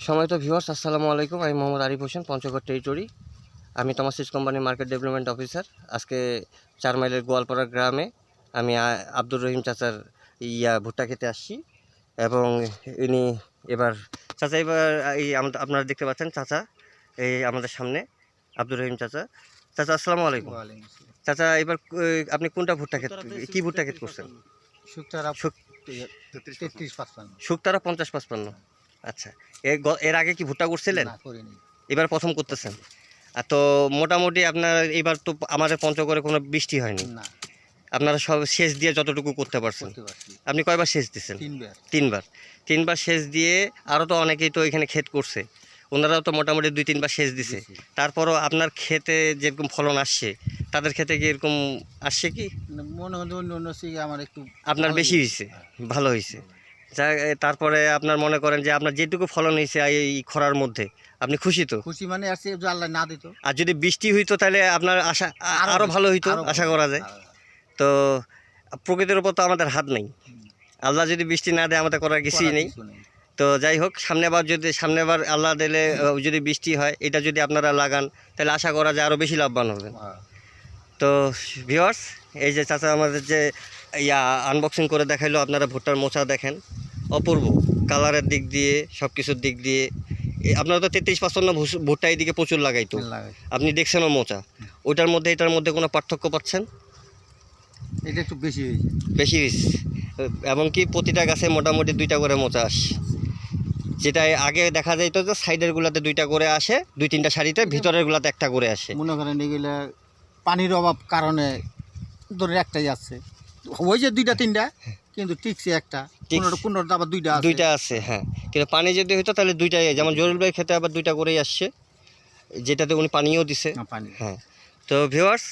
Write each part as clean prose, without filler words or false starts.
সময়ত ভিউয়ার্স আসসালামু আলাইকুম। আমি মোহাম্মদ আরিফ হোসেন, পঞ্চগড় টেরিটরি। আমি তোমার সিজ কোম্পানির মার্কেট ডেভেলপমেন্ট অফিসার। আজকে 4 মাইলের গোয়ালপাড়া গ্রামে আমি আব্দুর রহিম চাচার ভুট্টা খেতে আসছি এবং ইনি এবার চাচা এই আপনারা দেখতে পাচ্ছেন চাচা এই আমাদের সামনে আব্দুর রহিম চাচা। চাচা আসসালামু আলাইকুম। চাচা এবার আপনি কোনটা ভুট্টা ক্ষেত, কি ভুট্টা ক্ষেত করছেন? শুকতারা 50-55। আচ্ছা, এর আগে কি ভুট্টা করছিলেন? এবার প্রথম করতেছেন। তো মোটামুটি আপনার এবার তো আমাদের পঞ্চগড়ে কোনো বৃষ্টি হয়নি, আপনারা সব সেচ দিয়ে যতটুকু করতে পারছেন। আপনি কয়বার সেচ দিচ্ছেন? তিনবার সেচ দিয়ে। আরও তো অনেকেই তো এখানে ক্ষেত করছে, ওনারাও তো মোটামুটি 2-3 বার সেচ দিছে। তারপরও আপনার ক্ষেতে যেরকম ফলন আসছে, তাদের ক্ষেতে কি এরকম আসছে? কি মনে হয় আমার একটু আপনার বেশি হয়েছে, ভালো হয়েছে। তারপরে আপনার মনে করেন যে আপনার যেটুকু ফলন হয়েছে এই খরার মধ্যে আপনি খুশি তো? খুশি মানে আসছে আল্লাহ না দিত। আর যদি বৃষ্টি হইতো তাহলে আপনার আশা আরও ভালো হইতো, আশা করা যায়। তো প্রকৃতির উপর তো আমাদের হাত নেই, আল্লাহ যদি বৃষ্টি না দেয় আমাদের করার কিছুই নেই। তো যাই হোক, সামনেবার আল্লাহ দিলে যদি বৃষ্টি হয়, এটা যদি আপনারা লাগান তাহলে আশা করা যায় আরও বেশি লাভবান হবে। তো ভিউয়ার্স, এই যে চাচা আমাদের যে আনবক্সিং করে দেখাইলো, আপনারা ভুট্টার মোচা দেখেন, অপূর্ব কালারের দিক দিয়ে, সব কিছুর দিক দিয়ে। আপনারা তো 33-55 ভুট্টা এইদিকে প্রচুর লাগাইতো, আপনি দেখছেনও মোচা। ওইটার মধ্যে এটার মধ্যে কোনো পার্থক্য পাচ্ছেন? এটা একটু বেশি হয়েছে। এমনকি প্রতিটা গাছে মোটামুটি 2টা করে মোচা আসে, যেটা আগে দেখা যাইত যে সাইডের গুলাতে 2টা করে আসে, 2-3টা সারিতে, ভিতরের গুলাতে 1টা করে আসে। মনে করেন এগুলা পানির অভাব কারণে ধরে একটাই আছে, ওই যে 2-3টা কিন্তু টিকছে একটা, কোনোটা আবার 2টা আছে। হ্যাঁ, কিন্তু পানি যদি হইতো তাহলে 2টাই, যেমন জরুল ভাই খেতে আবার 2টা করেই আসছে, যেটাতে উনি পানিও দিছে। হ্যাঁ, তো ভিউয়ার্স,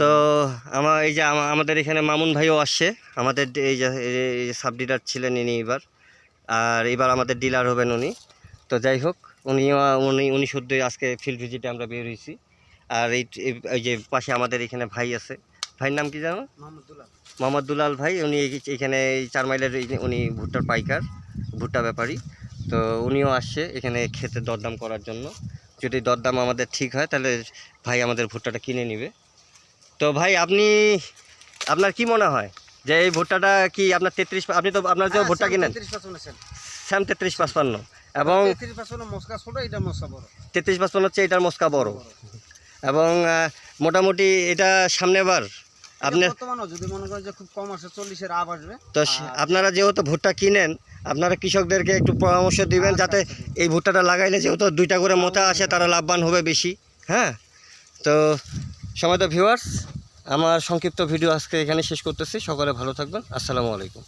তো এই যে আমাদের এখানে মামুন ভাইও আসছে, আমাদের এই যে সাব ডিলার ছিলেন ইনি, আর এবার আমাদের ডিলার হবেন উনি। তো যাই হোক, উনি শুদ্ধই আজকে ফিল্ড ভিজিটে আমরা বের হয়েছি। আর এই যে পাশে আমাদের এখানে ভাই আছে, ভাইয়ের নাম কি জানো? মোহাম্মদ দুলাল ভাই। উনি এখানে এই 4 মাইলের উনি ভুট্টার পাইকার, ভুট্টা ব্যাপারী। তো উনিও আসছে এখানে খেতে দরদাম করার জন্য। যদি দরদাম আমাদের ঠিক হয় তাহলে ভাই আমাদের ভুট্টাটা কিনে নেবে। তো ভাই আপনার কি মনে হয় যে এই ভুট্টাটা কি আপনার 33, আপনি তো আপনার যে ভুট্টা কিনেন স্যাম 33-55, এবং 33-55 হচ্ছে এটার মস্কা বড়, এবং মোটামুটি এটা সামনেবার আপনার যদি মনে করেন যে খুব কম আসে 40-এর আপ আসবে। তো আপনারা যেহেতু ভুট্টা কিনেন, আপনারা কৃষকদেরকে একটু পরামর্শ দিবেন যাতে এই ভুট্টাটা লাগাইলে যেহেতু 2টা করে মোটা আসে, তারা লাভবান হবে বেশি। হ্যাঁ, তো সময়ত ভিউয়ার্স, আমার সংক্ষিপ্ত ভিডিও আজকে এখানে শেষ করতেছি। সকলে ভালো থাকবেন। আসসালামু আলাইকুম।